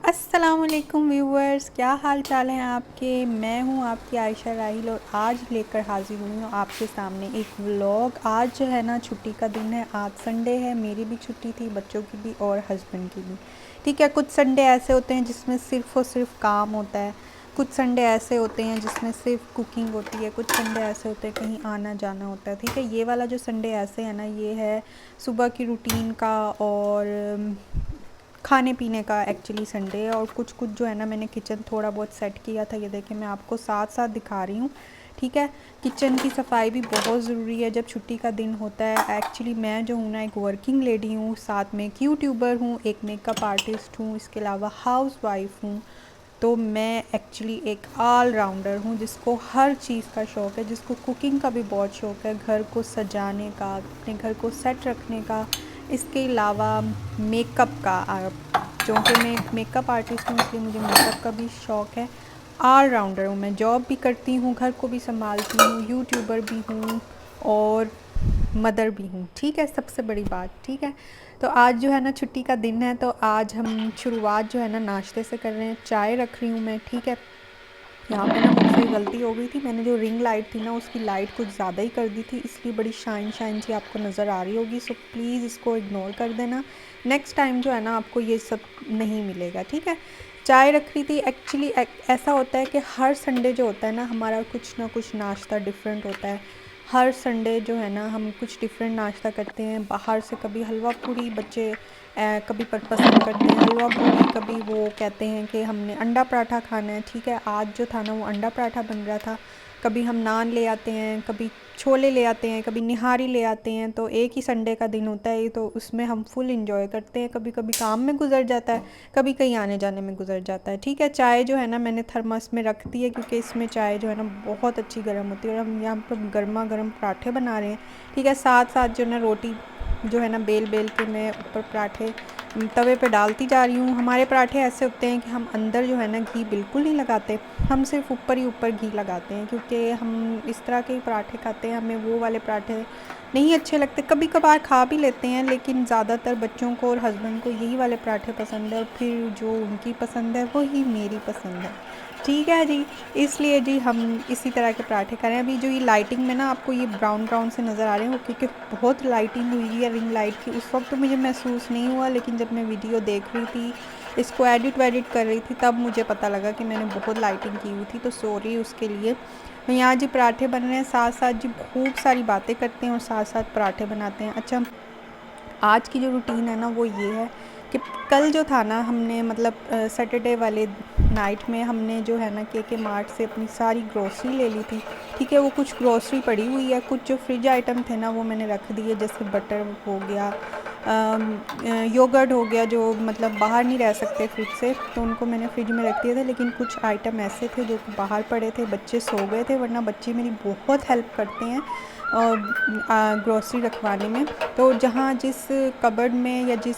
अस्सलामुअलैकुम व्यूवर्स, क्या हाल चाल हैं आपके। मैं हूं आपकी आयशा राहिल और आज लेकर हाजिर हुई हूं आपके सामने एक व्लॉग। आज जो है ना छुट्टी का दिन है, आज संडे है। मेरी भी छुट्टी थी, बच्चों की भी और हस्बैंड की भी। ठीक है, कुछ संडे ऐसे होते हैं जिसमें सिर्फ़ और सिर्फ काम होता है, कुछ संडे ऐसे होते हैं जिसमें सिर्फ कुकिंग होती है, कुछ संडे ऐसे होते हैं कहीं आना जाना होता है। ठीक है, ये वाला जो संडे ऐसे है ना, ये है सुबह की रूटीन का और खाने पीने का एक्चुअली संडे है। और कुछ कुछ जो है ना, मैंने किचन थोड़ा बहुत सेट किया था। ये देखिए, मैं आपको साथ साथ दिखा रही हूँ। ठीक है, किचन की सफाई भी बहुत ज़रूरी है जब छुट्टी का दिन होता है। एक्चुअली मैं जो हूँ ना, एक वर्किंग लेडी हूँ, साथ में एक यूट्यूबर हूँ, एक मेकअप आर्टिस्ट हूँ, इसके अलावा हाउस वाइफ हूँ। तो मैं एक्चुअली एक ऑल राउंडर हूँ जिसको हर चीज़ का शौक़ है, जिसको कुकिंग का भी बहुत शौक़ है, घर को सजाने का, अपने घर को सेट रखने का, इसके अलावा मेकअप का। क्योंकि मैं एक मेकअप आर्टिस्ट हूँ इसलिए मुझे मेकअप का भी शौक़ है। ऑल राउंडर हूँ मैं, जॉब भी करती हूँ, घर को भी संभालती हूँ, यूट्यूबर भी हूँ और मदर भी हूँ। ठीक है, सबसे बड़ी बात। ठीक है, तो आज जो है ना छुट्टी का दिन है, तो आज हम शुरुआत जो है ना नाश्ते से कर रहे हैं। चाय रख रही हूँ मैं। ठीक है, यहाँ पे ना मुझसे गलती हो गई थी, मैंने जो रिंग लाइट थी ना उसकी लाइट कुछ ज़्यादा ही कर दी थी, इसलिए बड़ी शाइन शाइन सी आपको नज़र आ रही होगी। सो प्लीज़ इसको इग्नोर कर देना। नेक्स्ट टाइम जो है ना आपको ये सब नहीं मिलेगा। ठीक है, चाय रख रही थी। एक्चुअली ऐसा होता है कि हर संडे जो होता है ना, हमारा कुछ ना कुछ नाश्ता डिफरेंट होता है। हर संडे जो है ना हम कुछ डिफरेंट नाश्ता करते हैं बाहर से। कभी हलवा पूरी बच्चे कभी पसंद करते हैं हलवा पूरी, कभी वो कहते हैं कि हमने अंडा पराठा खाना है। ठीक है, आज जो था ना वो अंडा पराठा बन रहा था। कभी हम नान ले आते हैं, कभी छोले ले आते हैं, कभी निहारी ले आते हैं। तो एक ही संडे का दिन होता है, तो उसमें हम फुल इंजॉय करते हैं। कभी कभी काम में गुजर जाता है, कभी कहीं आने जाने में गुजर जाता है। ठीक है, चाय जो है ना मैंने थर्मस में रख दी है क्योंकि इसमें चाय जो है ना बहुत अच्छी गर्म होती है। और हम यहाँ पर गर्मा गर्म पराठे बना रहे हैं। ठीक है, साथ साथ जो ना रोटी जो है ना बेल बेल के मैं ऊपर पराठे तवे पे डालती जा रही हूँ। हमारे पराठे ऐसे होते हैं कि हम अंदर जो है ना घी बिल्कुल नहीं लगाते, हम सिर्फ ऊपर ही ऊपर घी लगाते हैं, क्योंकि हम इस तरह के पराठे खाते हैं, हमें वो वाले पराठे नहीं अच्छे लगते। कभी कभार खा भी लेते हैं, लेकिन ज़्यादातर बच्चों को और हस्बैंड को यही वाले पराठे पसंद है, और फिर जो उनकी पसंद है वही मेरी पसंद है। ठीक है जी, इसलिए जी हम इसी तरह के पराठे करें। अभी जो ये लाइटिंग में ना आपको ये ब्राउन ब्राउन से नज़र आ रहे हैं, वो क्योंकि बहुत लाइटिंग हुई है रिंग लाइट की। उस वक्त तो मुझे महसूस नहीं हुआ, लेकिन जब मैं वीडियो देख रही थी, इसको एडिट वेडिट कर रही थी, तब मुझे पता लगा कि मैंने बहुत लाइटिंग की हुई थी। तो सॉरी उसके लिए। तो यहाँ जी पराठे बन रहे हैं, साथ साथ जी खूब सारी बातें करते हैं और साथ साथ पराठे बनाते हैं। अच्छा, आज की जो रूटीन है ना वो ये है कि कल जो था ना, हमने मतलब सैटरडे वाले नाइट में हमने जो है ना के मार्ट से अपनी सारी ग्रोसरी ले ली थी। ठीक है, वो कुछ ग्रोसरी पड़ी हुई है, कुछ जो फ्रिज आइटम थे ना वो मैंने रख दिए, जैसे बटर हो गया, योगर्ट हो गया, जो मतलब बाहर नहीं रह सकते फ्रिज से, तो उनको मैंने फ्रिज में रख दिए थे। लेकिन कुछ आइटम ऐसे थे जो बाहर पड़े थे, बच्चे सो गए थे, वरना बच्चे मेरी बहुत हेल्प करते हैं ग्रोसरी रखवाने में। तो जहाँ जिस कबर्ड में या जिस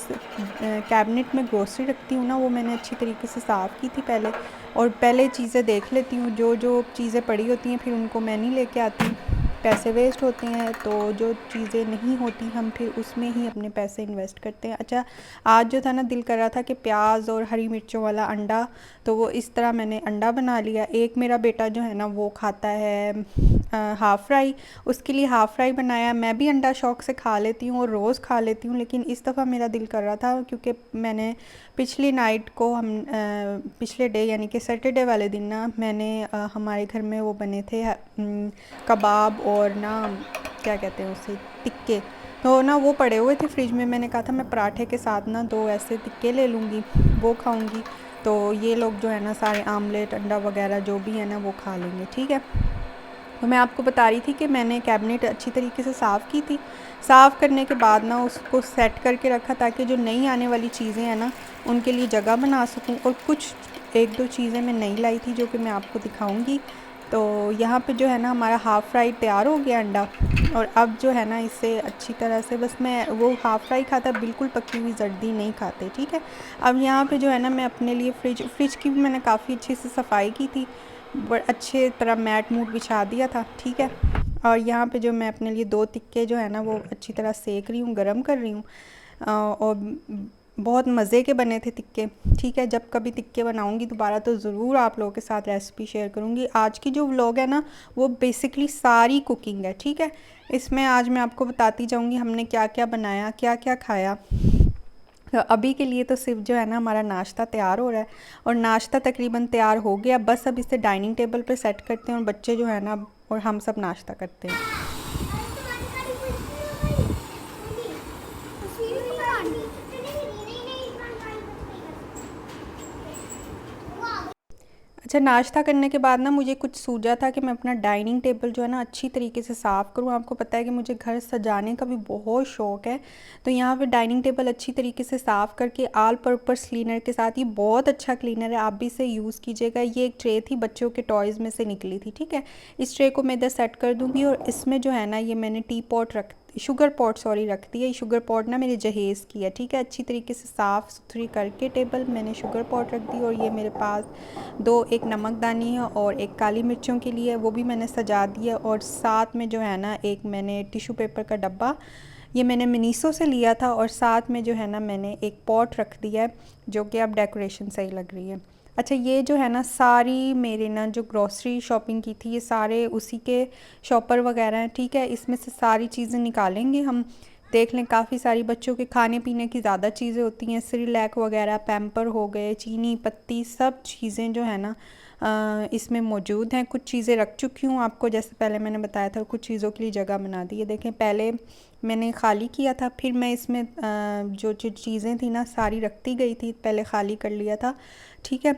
कैबिनेट में ग्रोसरी रखती हूँ ना, वो मैंने अच्छी तरीके से साफ़ की थी पहले, और पहले चीज़ें देख लेती हूँ। जो जो चीज़ें पड़ी होती हैं फिर उनको मैं नहीं लेके आती, पैसे वेस्ट होते हैं। तो जो चीज़ें नहीं होती हम फिर उसमें ही अपने पैसे इन्वेस्ट करते हैं। अच्छा, आज जो था ना दिल कर रहा था कि प्याज और हरी मिर्चों वाला अंडा, तो वो इस तरह मैंने अंडा बना लिया। एक मेरा बेटा जो है ना वो खाता है हाफ़ फ्राई, उसके लिए हाफ़ फ्राई बनाया। मैं भी अंडा शौक़ से खा लेती हूँ और रोज़ खा लेती हूँ, लेकिन इस दफ़ा मेरा दिल कर रहा था क्योंकि मैंने पिछली नाइट को हम पिछले डे यानी कि सैटरडे वाले दिन ना मैंने हमारे घर में वो बने थे कबाब और ना क्या कहते हैं उसे, टिक्के। तो ना वो पड़े हुए थे फ्रिज में, मैंने कहा था मैं पराठे के साथ ना 2 ऐसे टिक्के ले लूँगी, वो खाऊँगी। तो ये लोग जो है ना सारे आमलेट अंडा वगैरह जो भी है ना वो खा लेंगे। ठीक है, तो मैं आपको बता रही थी कि मैंने कैबिनेट अच्छी तरीके से साफ़ की थी। साफ़ करने के बाद ना उसको सेट करके रखा ताकि जो नई आने वाली चीज़ें हैं ना उनके लिए जगह बना सकूं। और कुछ 1-2 चीज़ें मैं नहीं लाई थी जो कि मैं आपको दिखाऊंगी। तो यहाँ पे जो है ना हमारा हाफ़ फ्राई तैयार हो गया अंडा, और अब जो है ना इसे अच्छी तरह से, बस मैं वो हाफ़ फ्राई खाता, बिल्कुल पकी हुई जर्दी नहीं खाते। ठीक है, अब यहाँ पे जो है ना मैं अपने लिए फ्रिज की भी मैंने काफ़ी अच्छे से सफाई की थी, बड़ अच्छे तरह मैट मूट बिछा दिया था। ठीक है, और यहाँ पे जो मैं अपने लिए 2 टिक्के जो है ना वो अच्छी तरह सेक रही हूँ, गरम कर रही हूँ। और बहुत मज़े के बने थे टिक्के। ठीक है, जब कभी टिक्के बनाऊंगी दोबारा तो ज़रूर आप लोगों के साथ रेसिपी शेयर करूंगी। आज की जो व्लॉग है ना वो बेसिकली सारी कुकिंग है। ठीक है, इसमें आज मैं आपको बताती जाऊंगी हमने क्या क्या बनाया, क्या क्या खाया। तो अभी के लिए तो सिर्फ जो है ना हमारा नाश्ता तैयार हो रहा है और नाश्ता तकरीबन तैयार हो गया। बस अब इसे डाइनिंग टेबल पे सेट करते हैं और बच्चे जो है ना और हम सब नाश्ता करते हैं। अच्छा, नाश्ता करने के बाद ना मुझे कुछ सूझा था कि मैं अपना डाइनिंग टेबल जो है ना अच्छी तरीके से साफ़ करूँ। आपको पता है कि मुझे घर सजाने का भी बहुत शौक़ है। तो यहाँ पे डाइनिंग टेबल अच्छी तरीके से साफ़ करके ऑल पर्पस क्लीनर के साथ, ये बहुत अच्छा क्लीनर है, आप भी इसे यूज़ कीजिएगा। ये एक ट्रे थी बच्चों के टॉयज़ में से निकली थी। ठीक है, इस ट्रे को मैं इधर सेट कर दूँगी और इसमें जो है ना ये मैंने टी पॉट शुगर पॉट रख दी है। ये शुगर पॉट ना मेरे जहेज़ की है। ठीक है, अच्छी तरीके से साफ़ सुथरी करके टेबल मैंने शुगर पॉट रख दी और ये मेरे पास एक नमकदानी है और एक काली मिर्चों के लिए, वो भी मैंने सजा दिया। और साथ में जो है ना एक मैंने टिश्यू पेपर का डब्बा, ये मैंने मिनीसो से लिया था, और साथ में जो है ना मैंने एक पॉट रख दिया है जो कि अब डेकोरेशन सही लग रही है। अच्छा, ये जो है ना सारी मेरे ना जो ग्रॉसरी शॉपिंग की थी ये सारे उसी के शॉपर वगैरह हैं। ठीक है, इसमें से सारी चीज़ें निकालेंगे हम। देख लें, काफ़ी सारी बच्चों के खाने पीने की ज़्यादा चीज़ें होती हैं, सिरिलैक वगैरह, पैम्पर हो गए, चीनी पत्ती, सब चीज़ें जो है ना इसमें मौजूद हैं। कुछ चीज़ें रख चुकी हूँ आपको, जैसे पहले मैंने बताया था, कुछ चीज़ों के लिए जगह बना दी है। देखें, पहले मैंने खाली किया था, फिर मैं इसमें जो जो चीज़ें थी ना सारी रखती गई थी, पहले खाली कर लिया था। ठीक है,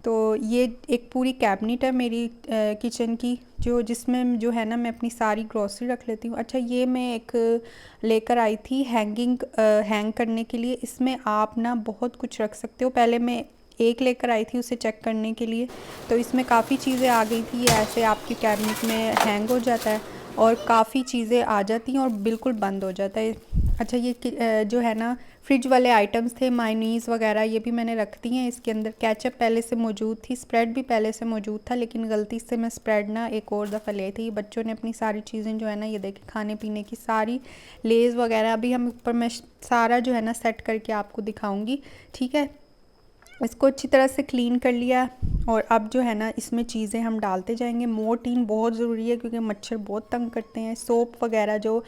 तो ये एक पूरी कैबिनेट है मेरी किचन की, जिसमें जो है ना मैं अपनी सारी ग्रॉसरी रख लेती हूँ। अच्छा, ये मैं एक लेकर आई थी हैंग करने के लिए। इसमें आप ना बहुत कुछ रख सकते हो। पहले मैं एक लेकर आई थी उसे चेक करने के लिए, तो इसमें काफ़ी चीज़ें आ गई थी। ऐसे आपकी कैबिनेट में हैंग हो जाता है और काफ़ी चीज़ें आ जाती हैं और बिल्कुल बंद हो जाता है। अच्छा, ये जो है ना फ्रिज वाले आइटम्स थे, मायोनीज़ वगैरह, ये भी मैंने रख दी हैं इसके अंदर। केचप पहले से मौजूद थी, स्प्रेड भी पहले से मौजूद था, लेकिन गलती से मैं स्प्रेड ना एक और दफ़ा ले थी। बच्चों ने अपनी सारी चीज़ें जो है ना, ये देखें, खाने पीने की सारी लेज़ वगैरह, अभी हम ऊपर मैं सारा जो है ना सेट करके आपको दिखाऊँगी। ठीक है, इसको अच्छी तरह से क्लीन कर लिया और अब जो है ना इसमें चीज़ें हम डालते जाएंगे। मोर्टीन बहुत ज़रूरी है क्योंकि मच्छर बहुत तंग करते हैं। सोप वगैरह जो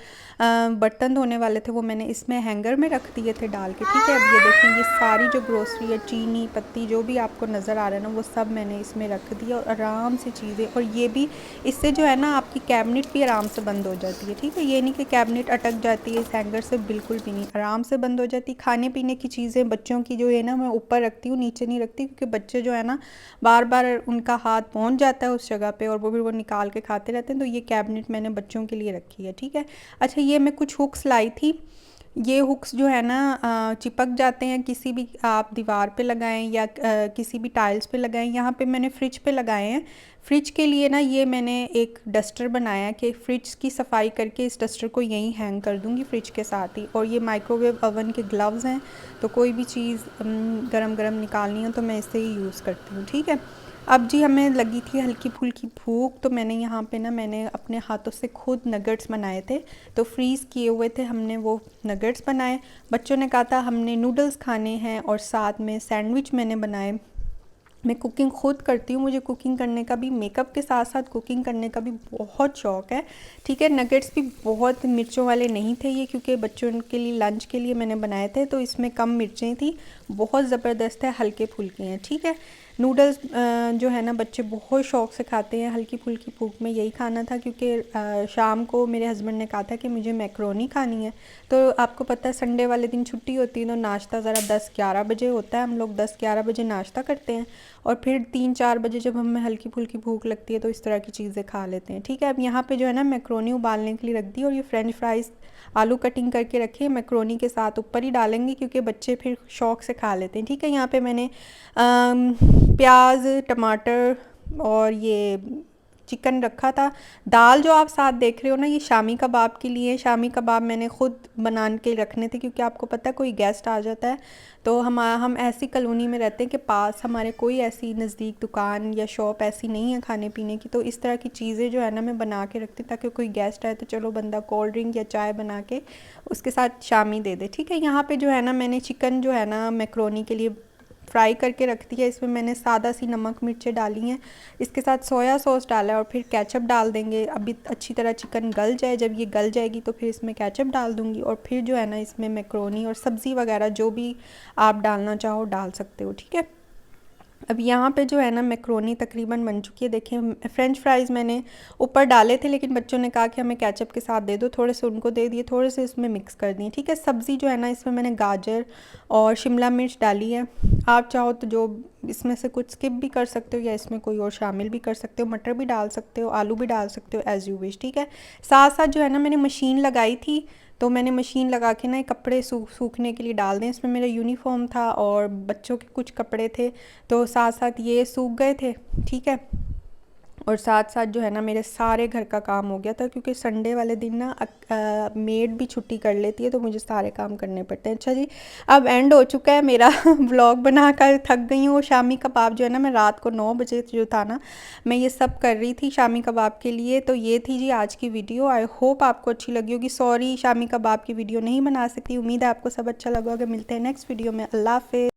बर्तन धोने वाले थे वो मैंने इसमें हैंगर में रख दिए थे डाल के। ठीक है, अब ये देखें, ये सारी जो ग्रोसरी है, चीनी पत्ती जो भी आपको नज़र आ रहा है ना, वो सब मैंने इसमें रख दिया और आराम से चीज़ें, और ये भी इससे जो है ना आपकी कैबिनेट भी आराम से बंद हो जाती है। ठीक है, ये नहीं कि कैबिनेट अटक जाती है, इस हैंगर से बिल्कुल भी नहीं, आराम से बंद हो जाती। खाने पीने की चीज़ें बच्चों की जो है ना मैं ऊपर रखती हूँ, नीचे नहीं रखती, क्योंकि बच्चे जो है ना बार बार उनका हाथ पहुंच जाता है उस जगह पे और वो निकाल के खाते रहते हैं। तो ये कैबिनेट मैंने बच्चों के लिए रखी है। ठीक है, अच्छा, ये मैं कुछ हुक्स लाई थी। ये हुक्स जो है ना चिपक जाते हैं, किसी भी आप दीवार पे लगाएं या किसी भी टाइल्स पे लगाएं। यहाँ पे मैंने फ्रिज पे लगाए हैं। फ्रिज के लिए ना ये मैंने एक डस्टर बनाया कि फ्रिज की सफाई करके इस डस्टर को यहीं हैंग कर दूँगी फ्रिज के साथ ही। और ये माइक्रोवेव ओवन के ग्लव्स हैं, तो कोई भी चीज़ गरम गरम निकालनी हो तो मैं इससे ही यूज़ करती हूँ। ठीक है, अब जी हमें लगी थी हल्की फुल्की भूख, तो मैंने यहाँ पे ना मैंने अपने हाथों से खुद नगेट्स बनाए थे। तो फ्रीज़ किए हुए थे हमने वो नगेट्स बनाए। बच्चों ने कहा था हमने नूडल्स खाने हैं और साथ में सैंडविच मैंने बनाए। मैं कुकिंग खुद करती हूँ, मुझे कुकिंग करने का भी, मेकअप के साथ साथ कुकिंग करने का भी बहुत शौक़ है। ठीक है, नगेट्स भी बहुत मिर्चों वाले नहीं थे ये, क्योंकि बच्चों के लिए लंच के लिए मैंने बनाए थे, तो इसमें कम मिर्चें थी। बहुत ज़बरदस्त है, हल्के फुल्के हैं। ठीक है, नूडल्स जो है ना बच्चे बहुत शौक़ से खाते हैं। हल्की फुल्की भूख में यही खाना था, क्योंकि शाम को मेरे हस्बैंड ने कहा था कि मुझे मैक्रोनी खानी है। तो आपको पता है संडे वाले दिन छुट्टी होती है, तो नाश्ता ज़रा 10-11 बजे होता है। हम लोग 10-11 बजे नाश्ता करते हैं और फिर 3-4 बजे जब हमें हल्की फुल्की भूख लगती है तो इस तरह की चीज़ें खा लेते हैं। ठीक है, अब यहाँ पे जो है ना मैक्रोनी उबालने के लिए रख दी और ये फ्रेंच फ्राइज़ आलू कटिंग करके रखे, मैक्रोनी के साथ ऊपर ही डालेंगे क्योंकि बच्चे फिर शौक़ से खा लेते हैं। ठीक है, यहाँ पे मैंने प्याज, टमाटर और ये चिकन रखा था। दाल जो आप साथ देख रहे हो ना, ये शामी कबाब के लिए। शामी कबाब मैंने ख़ुद बना के रखने थे, क्योंकि आपको पता है कोई गेस्ट आ जाता है तो हम ऐसी कॉलोनी में रहते हैं कि पास हमारे कोई ऐसी नज़दीक दुकान या शॉप ऐसी नहीं है खाने पीने की। तो इस तरह की चीज़ें जो है ना मैं बना के रखती हूँ, ताकि कोई गेस्ट आए तो चलो बंदा कोल्ड ड्रिंक या चाय बना के उसके साथ शामी दे दे। ठीक है, यहाँ पे जो है ना मैंने चिकन जो है ना मैक्रोनी के लिए फ्राई करके रख दिया। इसमें मैंने सादा सी नमक मिर्चें डाली हैं, इसके साथ सोया सॉस डाला है और फिर केचप डाल देंगे। अभी अच्छी तरह चिकन गल जाए, जब ये गल जाएगी तो फिर इसमें केचप डाल दूँगी और फिर जो है ना इसमें मैक्रोनी और सब्ज़ी वगैरह जो भी आप डालना चाहो डाल सकते हो। ठीक है, अब यहाँ पे जो है ना मैक्रोनी तकरीबन बन चुकी है। देखिए फ़्रेंच फ्राइज़ मैंने ऊपर डाले थे, लेकिन बच्चों ने कहा कि हमें केचप के साथ दे दो, थोड़े से उनको दे दिए, थोड़े से इसमें मिक्स कर दिए। ठीक है, सब्ज़ी जो है ना इसमें मैंने गाजर और शिमला मिर्च डाली है। आप चाहो तो जो इसमें से कुछ स्किप भी कर सकते हो या इसमें कोई और शामिल भी कर सकते हो, मटर भी डाल सकते हो, आलू भी डाल सकते हो, एज़ यू विश। ठीक है, साथ साथ जो है ना मैंने मशीन लगाई थी, तो मैंने मशीन लगा के ना कपड़े सूखने के लिए डाल दें। इसमें मेरा यूनिफॉर्म था और बच्चों के कुछ कपड़े थे, तो साथ साथ ये सूख गए थे। ठीक है, और साथ साथ जो है ना मेरे सारे घर का काम हो गया था, क्योंकि संडे वाले दिन ना मेड भी छुट्टी कर लेती है तो मुझे सारे काम करने पड़ते हैं। अच्छा जी, अब एंड हो चुका है मेरा व्लॉग बनाकर थक गई हूँ। शामी कबाब जो है ना मैं रात को 9 बजे जो था ना मैं ये सब कर रही थी शामी कबाब के लिए। तो ये थी जी आज की वीडियो, आई होप आपको अच्छी लगी होगी। सॉरी शामी कबाब की वीडियो नहीं बना सकती, उम्मीद है आपको सब अच्छा लगा होगा। मिलते हैं नेक्स्ट वीडियो में, अल्लाह हाफ़िज़।